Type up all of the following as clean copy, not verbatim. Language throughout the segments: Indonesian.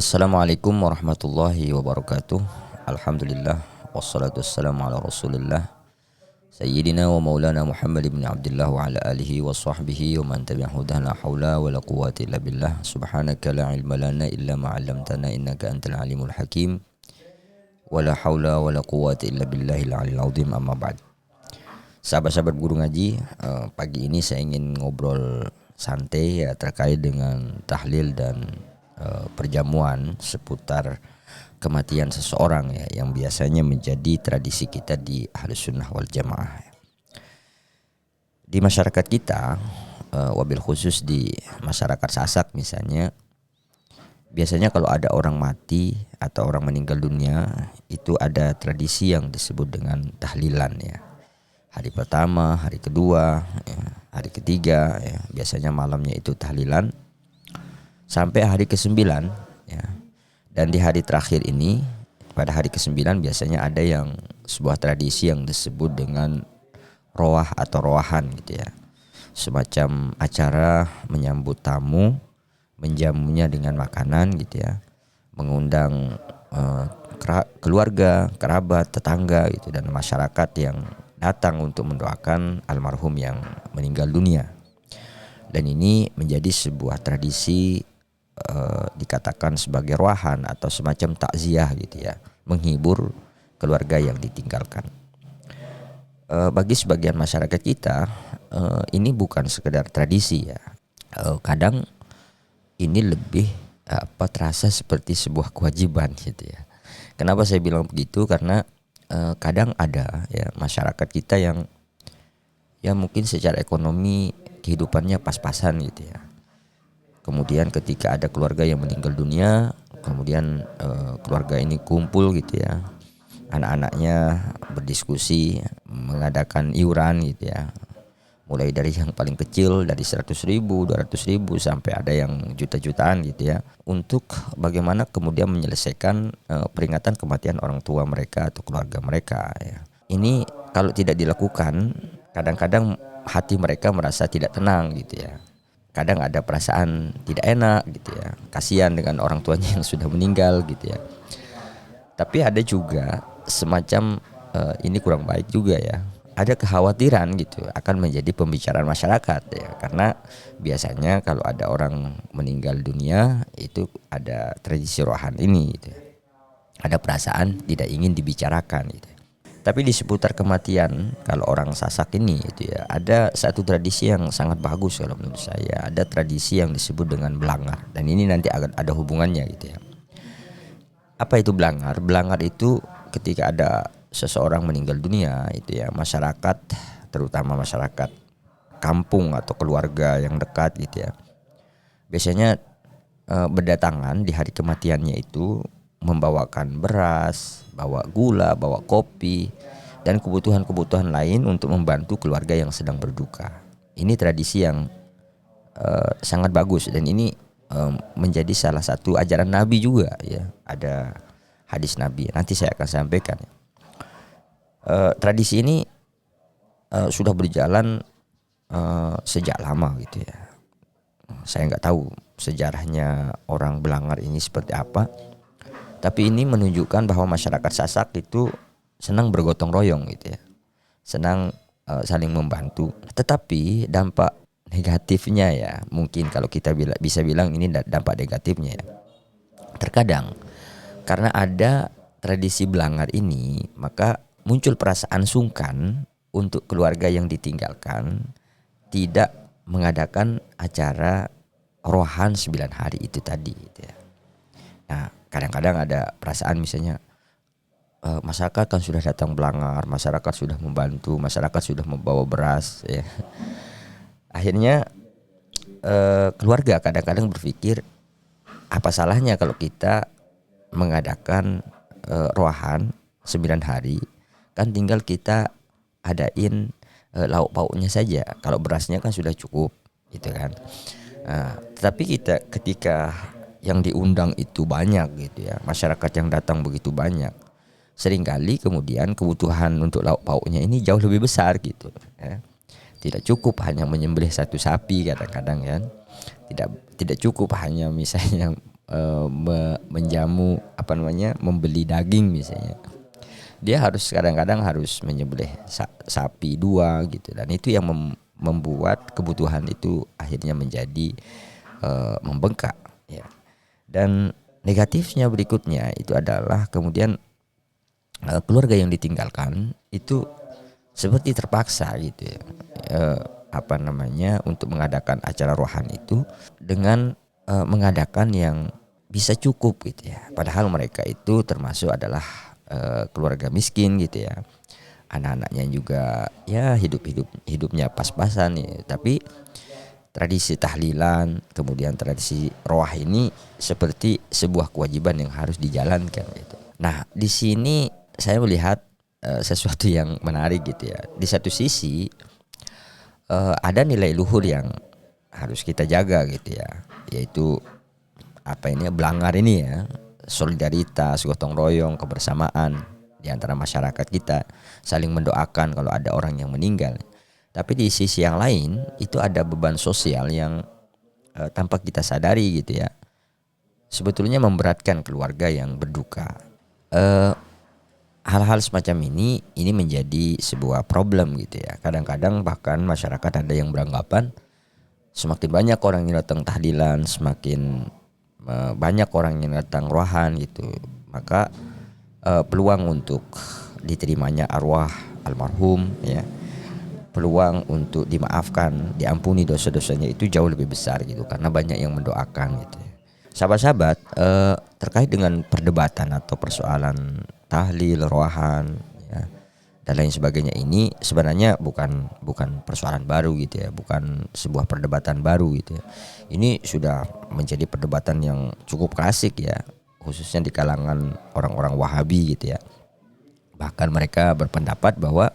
Assalamualaikum warahmatullahi wabarakatuh. Alhamdulillah wassalatu wassalamu ala Rasulillah Sayyidina wa maulana Muhammad ibn Abdullah wa ala alihi wa sahbihi wa man tabi'ahu la hawla wa la quwwata illa billah. Subhanaka la ilma lana illa ma 'allamtana innaka antal alimul hakim. Wa la hawla wa la quwwata illa billahil aliyil azim, amma ba'd. Sahabat-sahabat guru ngaji, pagi ini saya ingin ngobrol santai ya terkait dengan tahlil dan perjamuan seputar kematian seseorang ya, yang biasanya menjadi tradisi kita di Ahlus Sunnah wal Jamaah. Di masyarakat kita, wabil khusus di masyarakat Sasak misalnya, biasanya kalau ada orang mati atau orang meninggal dunia, itu ada tradisi yang disebut dengan tahlilan ya. Hari pertama, hari kedua, ya, hari ketiga ya, biasanya malamnya itu tahlilan sampai hari ke-9 ya. Dan di hari terakhir ini, pada hari ke-9 biasanya ada yang sebuah tradisi yang disebut dengan roah atau roahan gitu ya. Semacam acara menyambut tamu, menjamunya dengan makanan gitu ya. Mengundang keluarga, kerabat, tetangga gitu, dan masyarakat yang datang untuk mendoakan almarhum yang meninggal dunia. Dan ini menjadi sebuah tradisi dikatakan sebagai ruahan atau semacam takziah gitu ya, menghibur keluarga yang ditinggalkan. Bagi sebagian masyarakat kita, ini bukan sekedar tradisi ya. Kadang ini lebih terasa seperti sebuah kewajiban gitu ya. Kenapa saya bilang begitu? Karena kadang ada ya masyarakat kita yang ya mungkin secara ekonomi kehidupannya pas-pasan gitu ya. Kemudian ketika ada keluarga yang meninggal dunia, kemudian keluarga ini kumpul gitu ya, anak-anaknya berdiskusi, mengadakan iuran gitu ya, mulai dari yang paling kecil dari 100.000, 200.000 sampai ada yang juta-jutaan gitu ya, untuk bagaimana kemudian menyelesaikan peringatan kematian orang tua mereka atau keluarga mereka ya. Ini kalau tidak dilakukan, kadang-kadang hati mereka merasa tidak tenang gitu ya. Kadang ada perasaan tidak enak gitu ya, kasihan dengan orang tuanya yang sudah meninggal gitu ya. Tapi ada juga semacam ini kurang baik juga ya. Ada kekhawatiran gitu akan menjadi pembicaraan masyarakat ya, karena biasanya kalau ada orang meninggal dunia itu ada tradisi rohan ini gitu ya. Ada perasaan tidak ingin dibicarakan gitu. Tapi di seputar kematian, kalau orang Sasak ini itu ya, ada satu tradisi yang sangat bagus kalau menurut saya. Ada tradisi yang disebut dengan belangar, dan ini nanti akan ada hubungannya gitu ya. Apa itu belangar? Belangar itu ketika ada seseorang meninggal dunia itu ya, masyarakat, terutama masyarakat kampung atau keluarga yang dekat gitu ya, biasanya berdatangan di hari kematiannya itu membawakan beras, bawa gula, bawa kopi, dan kebutuhan-kebutuhan lain untuk membantu keluarga yang sedang berduka. Ini tradisi yang sangat bagus, dan ini menjadi salah satu ajaran Nabi juga ya. Ada hadis Nabi, nanti saya akan sampaikan. Tradisi ini sudah berjalan sejak lama gitu ya. Saya nggak tahu sejarahnya orang Belangar ini seperti apa. Tapi ini menunjukkan bahwa masyarakat Sasak itu senang bergotong royong gitu ya, senang saling membantu. Tetapi dampak negatifnya ya, mungkin kalau kita bisa bilang ini dampak negatifnya ya. Terkadang karena ada tradisi belangar ini, maka muncul perasaan sungkan untuk keluarga yang ditinggalkan tidak mengadakan acara rohan 9 hari itu tadi gitu ya. Nah, kadang-kadang ada perasaan misalnya masyarakat kan sudah datang belangar, masyarakat sudah membantu, masyarakat sudah membawa beras ya. Akhirnya keluarga kadang-kadang berpikir, apa salahnya kalau kita mengadakan roahan 9 hari, kan tinggal kita adain lauk pauknya saja, kalau berasnya kan sudah cukup gitu kan. Tetapi kita ketika yang diundang itu banyak gitu ya, masyarakat yang datang begitu banyak, seringkali kemudian kebutuhan untuk lauk pauknya ini jauh lebih besar gitu ya. Tidak cukup hanya menyembelih satu sapi kadang-kadang kan, tidak cukup hanya misalnya menjamu membeli daging misalnya, dia harus kadang-kadang harus menyembelih sapi 2 gitu, dan itu yang membuat kebutuhan itu akhirnya menjadi membengkak ya. Dan negatifnya berikutnya itu adalah kemudian keluarga yang ditinggalkan itu seperti terpaksa gitu ya, untuk mengadakan acara rohani itu dengan mengadakan yang bisa cukup gitu ya, padahal mereka itu termasuk adalah keluarga miskin gitu ya, anak-anaknya juga ya hidupnya pas-pasan ya, tapi tradisi tahlilan kemudian tradisi roh ini seperti sebuah kewajiban yang harus dijalankan gitu. Nah di sini saya melihat sesuatu yang menarik gitu ya. Di satu sisi ada nilai luhur yang harus kita jaga gitu ya, yaitu belanggar ini ya, solidaritas, gotong royong, kebersamaan di antara masyarakat kita, saling mendoakan kalau ada orang yang meninggal. Tapi di sisi yang lain itu ada beban sosial yang tanpa kita sadari gitu ya, sebetulnya memberatkan keluarga yang berduka. Hal-hal semacam ini menjadi sebuah problem gitu ya. Kadang-kadang bahkan masyarakat ada yang beranggapan semakin banyak orang yang datang tahlilan, semakin banyak orang yang datang rohan gitu, maka peluang untuk diterimanya arwah almarhum ya, peluang untuk dimaafkan, diampuni dosa-dosanya itu jauh lebih besar gitu, karena banyak yang mendoakan gitu ya. Sahabat-sahabat, terkait dengan perdebatan atau persoalan tahlil, rohan ya, dan lain sebagainya, ini sebenarnya bukan persoalan baru gitu ya, bukan sebuah perdebatan baru gitu ya. Ini sudah menjadi perdebatan yang cukup klasik ya, khususnya di kalangan orang-orang Wahabi gitu ya. Bahkan mereka berpendapat bahwa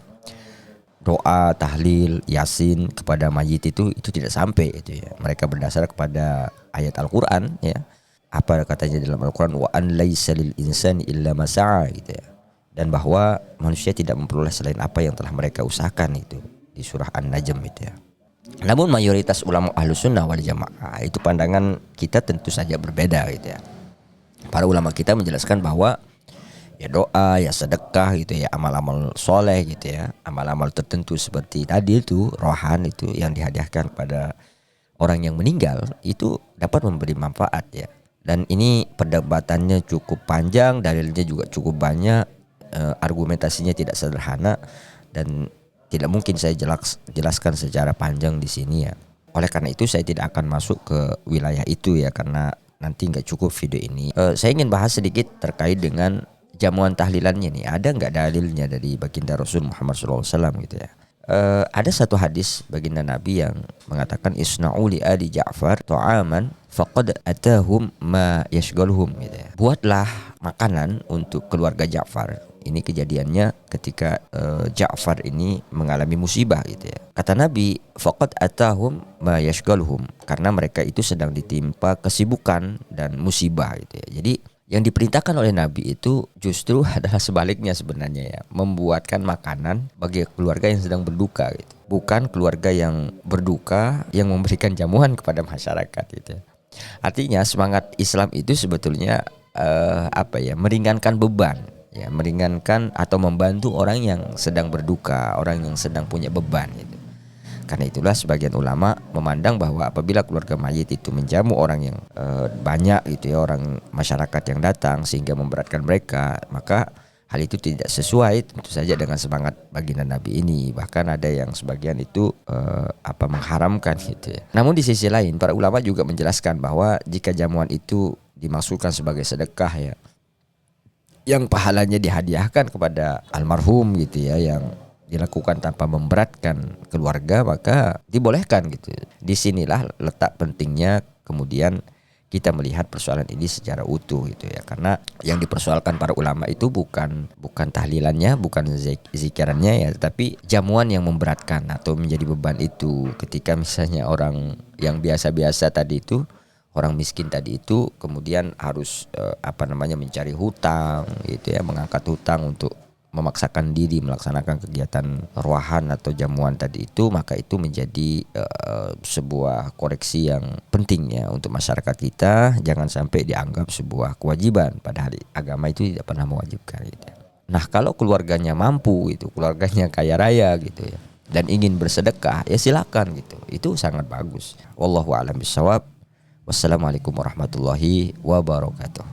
doa, tahlil, yasin kepada mayit itu tidak sampai itu ya. Mereka berdasar kepada ayat Al-Qur'an ya. Apa katanya dalam Al-Qur'an, wa an laisa lil insani illa ma sa'a gitu ya. Dan bahwa manusia tidak memperoleh selain apa yang telah mereka usahakan, itu di surah An-Najm itu ya. Namun mayoritas ulama Ahlussunnah wal Jamaah itu pandangan kita tentu saja berbeda gitu ya. Para ulama kita menjelaskan bahwa ya doa, ya sedekah gitu ya, amal-amal soleh gitu ya, amal-amal tertentu seperti tadi itu rohan itu yang dihadiahkan pada orang yang meninggal itu dapat memberi manfaat ya. Dan ini perdebatannya cukup panjang, dalilnya juga cukup banyak, argumentasinya tidak sederhana, dan tidak mungkin saya jelaskan secara panjang di sini ya. Oleh karena itu saya tidak akan masuk ke wilayah itu ya, karena nanti nggak cukup video ini. Saya ingin bahas sedikit terkait dengan jamuan tahlilannya nih. Ada nggak dalilnya dari baginda Rasul Muhammad SAW gitu ya. Ada satu hadis baginda Nabi yang mengatakan isna'u li ali Ja'far ta'aman faqad atahum ma yashghaluhum gitu ya. Buatlah makanan untuk keluarga Ja'far. Ini kejadiannya ketika Ja'far ini mengalami musibah gitu ya. Kata Nabi, faqad atahum ma yashghaluhum, karena mereka itu sedang ditimpa kesibukan dan musibah gitu ya. Jadi yang diperintahkan oleh Nabi itu justru adalah sebaliknya sebenarnya ya, membuatkan makanan bagi keluarga yang sedang berduka gitu. Bukan keluarga yang berduka yang memberikan jamuan kepada masyarakat gitu. Artinya semangat Islam itu sebetulnya meringankan beban ya, meringankan atau membantu orang yang sedang berduka, orang yang sedang punya beban gitu. Karena itulah sebagian ulama memandang bahwa apabila keluarga mayit itu menjamu orang yang banyak gitu ya, orang masyarakat yang datang sehingga memberatkan mereka, maka hal itu tidak sesuai tentu saja dengan semangat baginda Nabi ini. Bahkan ada yang sebagian itu mengharamkan gitu ya. Namun di sisi lain para ulama juga menjelaskan bahwa jika jamuan itu dimaksudkan sebagai sedekah ya, yang pahalanya dihadiahkan kepada almarhum gitu ya, yang dilakukan tanpa memberatkan keluarga, maka dibolehkan gitu. Disinilah letak pentingnya kemudian kita melihat persoalan ini secara utuh gitu ya, karena yang dipersoalkan para ulama itu bukan tahlilannya, bukan zikirannya ya, tapi jamuan yang memberatkan atau menjadi beban itu. Ketika misalnya orang yang biasa-biasa tadi itu, orang miskin tadi itu kemudian harus mencari hutang gitu ya, mengangkat hutang untuk memaksakan diri melaksanakan kegiatan ruahan atau jamuan tadi itu, maka itu menjadi sebuah koreksi yang penting ya untuk masyarakat kita. Jangan sampai dianggap sebuah kewajiban, padahal agama itu tidak pernah mewajibkan gitu. Nah, kalau keluarganya mampu gitu, keluarganya kaya raya gitu ya, dan ingin bersedekah, ya silakan gitu. Itu sangat bagus. Wallahu a'lam bishawab. Wassalamualaikum warahmatullahi wabarakatuh.